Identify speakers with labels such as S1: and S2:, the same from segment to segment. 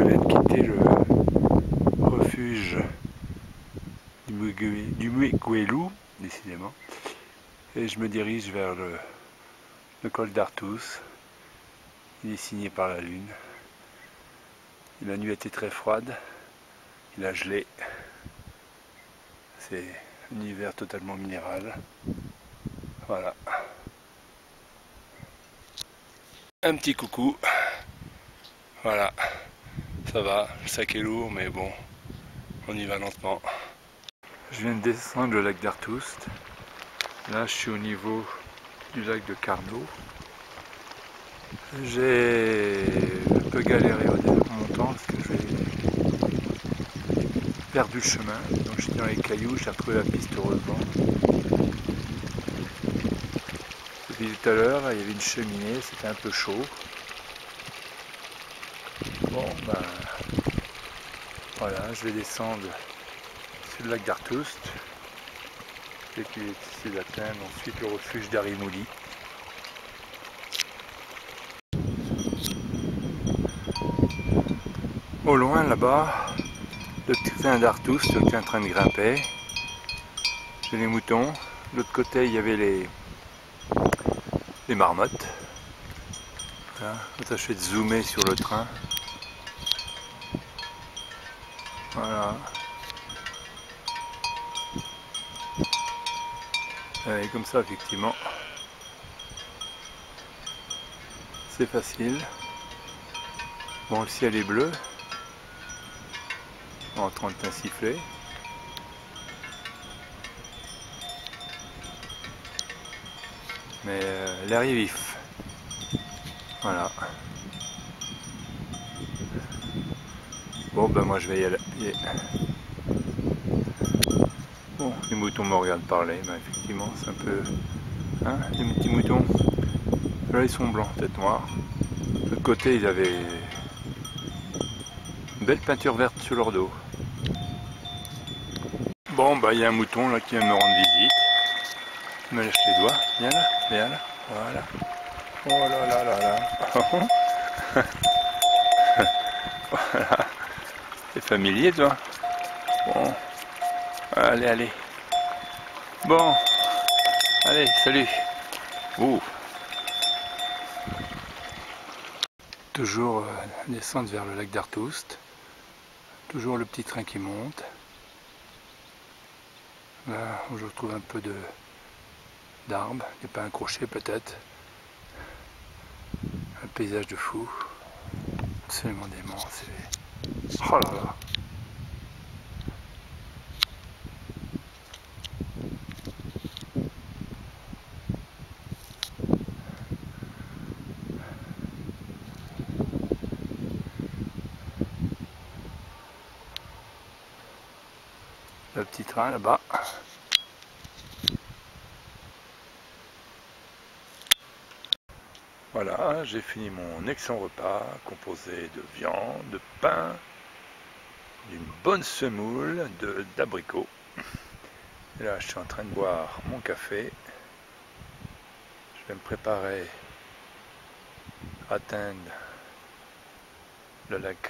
S1: viens de quitter le refuge du Mueguelu, décidément, et je me dirige vers le col d'Artus. Il est signé par la lune. La nuit était très froide, il a gelé. C'est un univers totalement minéral. Voilà. Un petit coucou. Voilà. Ça va, le sac est lourd, mais bon, on y va lentement. Je viens de descendre le lac d'Artus. Là, je suis au niveau du lac de Carnot. J'ai un peu galéré au montant parce que j'ai perdu le chemin. Donc j'étais dans les cailloux, j'ai retrouvé la piste heureusement. Depuis tout à l'heure, il y avait une cheminée, c'était un peu chaud. Bon, ben voilà, je vais descendre sur le lac d'Artus. Et puis essayer d'atteindre ensuite le refuge d'Arimouli. Au loin là-bas, le petit train d'Artus qui est en train de grimper. J'ai les moutons. De l'autre côté, il y avait les marmottes. Voilà. Ça, je vais zoomer sur le train. Voilà. Et comme ça, effectivement, c'est facile. Bon, le ciel est bleu, en train de siffler. Mais l'air est vif. Voilà. Bon, ben moi je vais y aller. Bon, les moutons me regardent parler, mais effectivement, c'est un peu... Hein, les petits moutons. Là, ils sont blancs, tête noire. De l'autre côté, ils avaient une belle peinture verte sur leur dos. Bon, bah il y a un mouton là qui vient me rendre visite. Il me lèche les doigts. Viens là, viens là. Voilà. Oh là là là là. Voilà. T'es familier toi? Bon. Allez, allez. Bon. Allez, salut. Ouh. Toujours descendre vers le lac d'Artus. Toujours le petit train qui monte. Là où je retrouve un peu d'arbres, des pins accrochés peut-être. Un paysage de fou. Absolument dément. Oh là là. Le petit train là-bas. Voilà, j'ai fini mon excellent repas composé de viande, de pain, d'une bonne semoule d'abricots. Et là, je suis en train de boire mon café. Je vais me préparer à atteindre le lac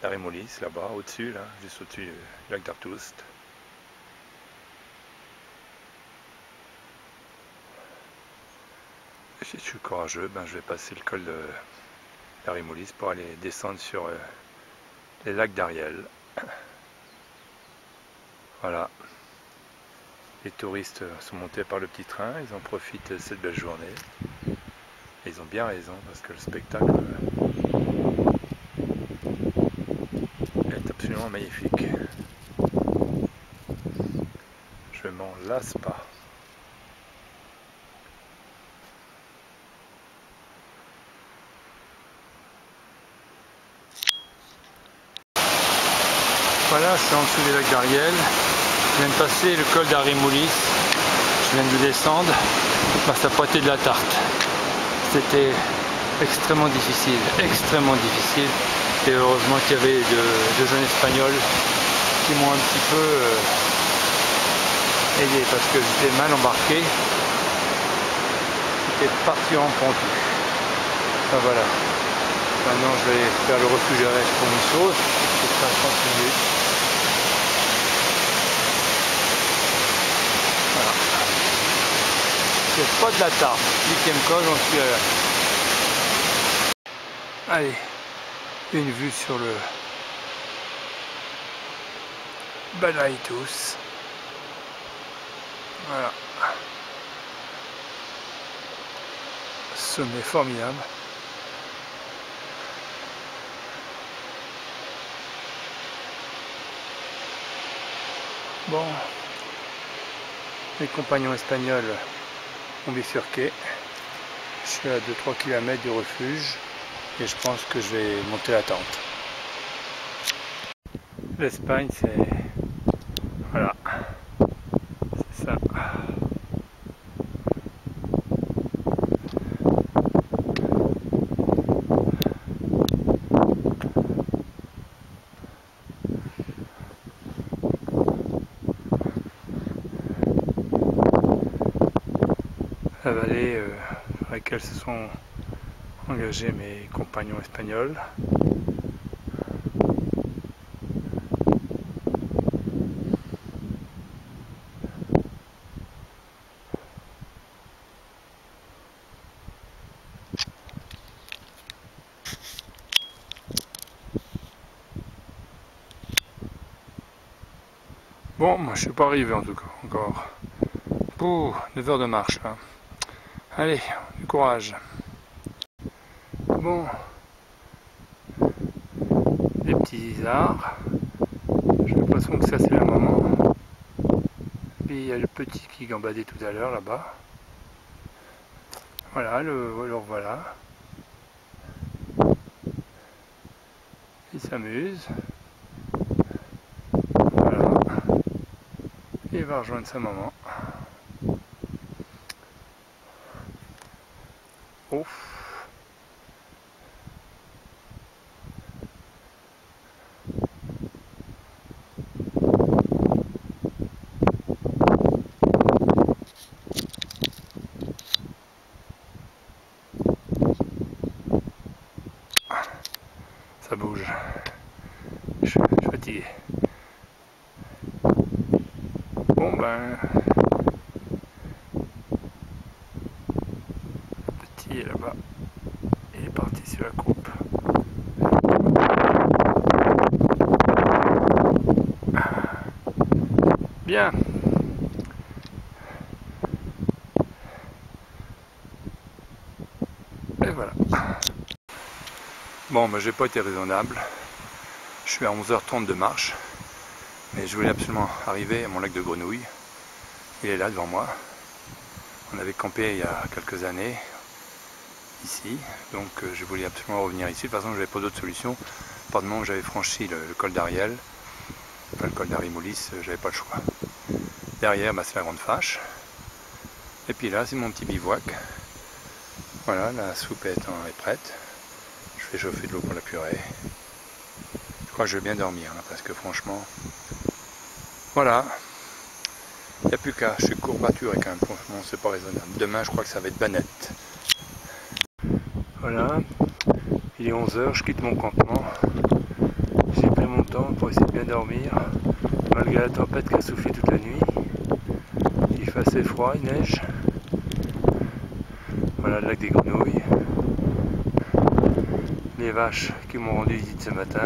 S1: d'Arimouli, là-bas, au-dessus, là, juste au-dessus du lac d'Artus. Si je suis courageux, ben, je vais passer le col d'Arimouli pour aller descendre sur les lacs d'Ariel. Voilà. Les touristes sont montés par le petit train, ils en profitent de cette belle journée. Et ils ont bien raison parce que le spectacle est absolument magnifique. Je m'en lasse pas. Voilà, c'est en dessous des lacs d'Ariel. Je viens de passer le col d'Arimouli. Je viens de descendre. Bah, ça pointait de la tarte. C'était extrêmement difficile. Et heureusement qu'il y avait deux jeunes espagnols qui m'ont un petit peu aidé parce que j'étais mal embarqué. J'étais parti en pentu. Enfin, voilà. Maintenant je vais faire le refuge avec pour une chose, ce sera 30 minutes. Voilà. C'est pas de la tarte. 8e col, j'en suis à la... Allez, une vue sur le Balaitus. Voilà. Sommet formidable. Bon, mes compagnons espagnols ont bifurqué. Je suis à 2-3 km du refuge et je pense que je vais monter la tente. L'Espagne, c'est... Voilà. C'est ça. La vallée sur laquelle se sont engagés mes compagnons espagnols. Bon, moi je suis pas arrivé en tout cas encore. Ouh, 9 heures de marche là. Allez, du courage. Bon, des petits isards. J'ai l'impression que ça c'est la maman. Puis il y a le petit qui gambadait tout à l'heure là-bas. Voilà, le voilà. Il s'amuse. Voilà. Il va rejoindre sa maman. Ouf. Ça bouge. Je suis fatigué. Bon ben... Le petit est là-bas. Il est parti sur la coupe. Bien. Et voilà. Bon, ben, j'ai pas été raisonnable. Je suis à 11h30 de marche. Mais je voulais absolument arriver à mon lac de Grenouille. Il est là devant moi. On avait campé il y a quelques années ici. Donc je voulais absolument revenir ici. De toute façon, je n'avais pas d'autre solution. Par le moment où j'avais franchi le col d'Ariel, enfin le col d'Arimoulis, j'avais pas le choix. Derrière, bah, c'est la Grande Fâche. Et puis là, c'est mon petit bivouac. Voilà, la soupe est prête. Je fais chauffer de l'eau pour la purée. Je crois que je vais bien dormir là, parce que franchement, voilà. Il n'y a plus qu'à. Je suis courbaturé quand même, franchement, c'est pas raisonnable. Demain, je crois que ça va être banette. Voilà, il est 11h, je quitte mon campement. J'ai pris mon temps pour essayer de bien dormir, malgré la tempête qui a soufflé toute la nuit. Il fait assez froid, il neige. Voilà le lac des Grenouilles. Les vaches qui m'ont rendu visite ce matin.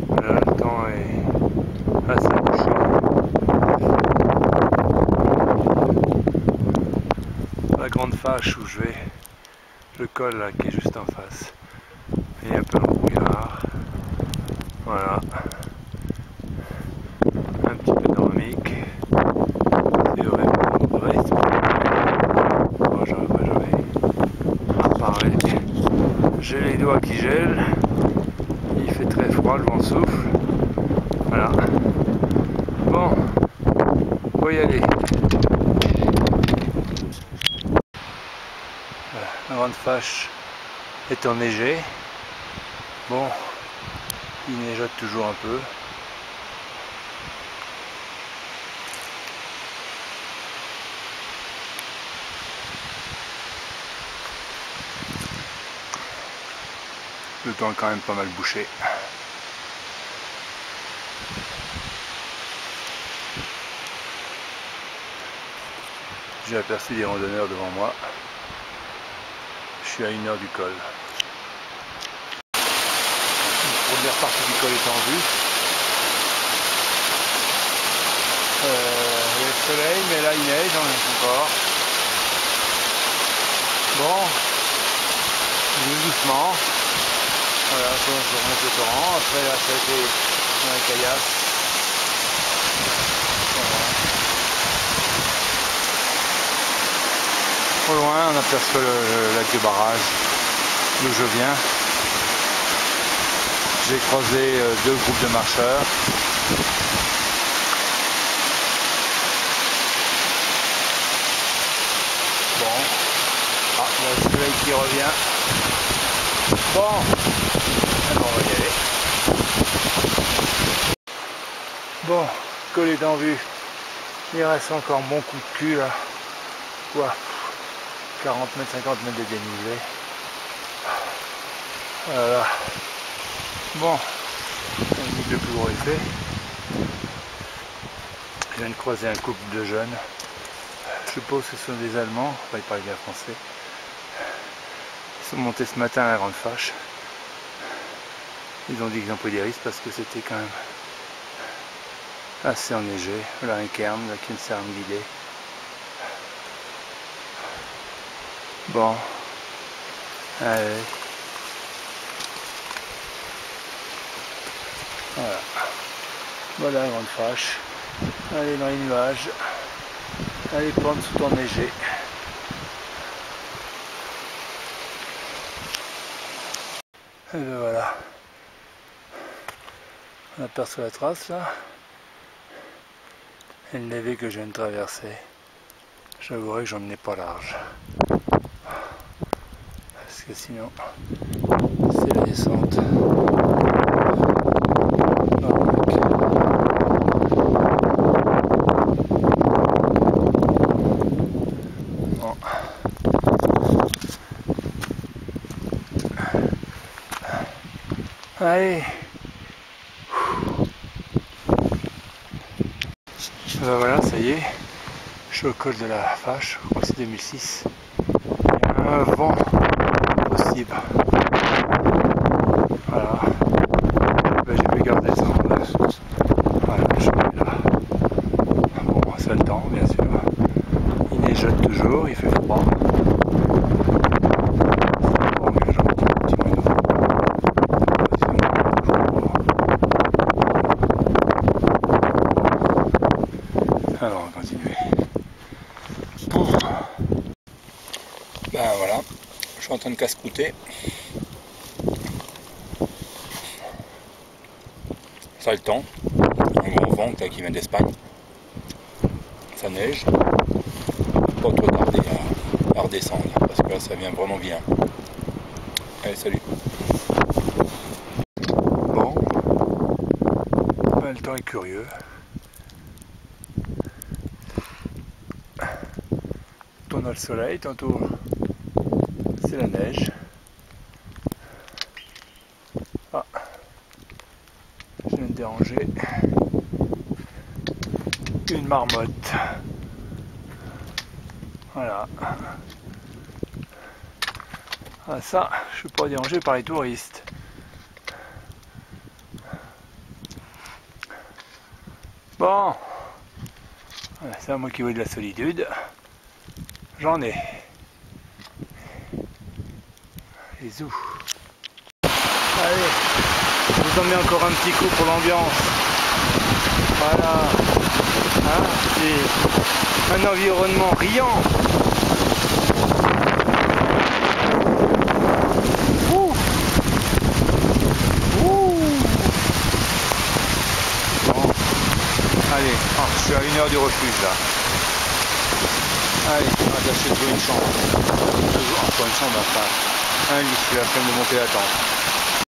S1: Voilà, le temps est assez chaud. La Grande Fâche où je vais, le col là, qui est juste en face. Et un peu le brouillard. Voilà. Un petit peu dynamique. C'est vraiment vrai. Bon, j'en ai parlé. J'ai les doigts qui gèlent. Il fait très froid, le vent souffle. Voilà. Bon, faut y aller. Voilà, la Grande Fâche est enneigée. Bon, il neigeote toujours un peu. Le temps est quand même pas mal bouché. J'ai aperçu des randonneurs devant moi. Je suis à 1 heure du col. La première partie du col est en vue. Il y a le soleil, mais là il neige encore. Bon, je vais doucement. Voilà, je remonte le torrent. Après là ça a été dans la caillasse. Voilà. Au loin on aperçoit le lac de barrage d'où je viens. J'ai croisé 2 groupes de marcheurs. Bon, ah, il y a le soleil qui revient. Bon, alors on va y aller. Bon, col est en vue. Il reste encore un bon coup de cul là. Quoi, 40 mètres, 50 mètres de dénivelé. Voilà. Bon, on dit que le plus gros est fait. Je viens de croiser un couple de jeunes. Je suppose que ce sont des Allemands, enfin ils parlent bien français. Ils sont montés ce matin à la Grande Fâche. Ils ont dit qu'ils ont pris des risques parce que c'était quand même assez enneigé. Voilà un cairn, là qui ne sert à me guider. Bon, allez. Voilà. Voilà la Grande Fâche. Allez dans les nuages. Les pentes sont enneigées. Et ben voilà. On aperçoit la trace là. Et le levé que je viens de traverser. J'avouerai que j'en menais pas large. Parce que sinon, c'est la descente. Allez. Ben voilà, ça y est. Je suis au col de la Fâche, je crois que c'est 2006. Il y a un vent possible. Voilà. Ben, j'ai pu garder le temps. Voilà, je suis là. Bon, c'est le temps, bien sûr. Il neigeote toujours, il fait froid. Alors on va continuer. Ben voilà, je suis en train de casse-croûter. Ça a le temps, un grand vent qui vient d'Espagne. Ça neige. Pas trop tarder à redescendre parce que là ça vient vraiment bien. Allez, salut. Bon, ben, le temps est curieux. On a le soleil, tantôt c'est la neige. Ah, je viens de déranger une marmotte. Voilà. Ah ça, je suis pas dérangé par les touristes. Bon, voilà, c'est à moi qui veux de la solitude. J'en ai. Les zoos. Allez, je vous en mets encore un petit coup pour l'ambiance. Voilà. Hein, c'est un environnement riant. Ouh. Ouh. Bon. Allez, je suis à 1 heure du refuge là. Allez, on va tâcher de jouer une chambre. Encore une chambre, enfin, un lit, j'ai la flemme de monter la tente.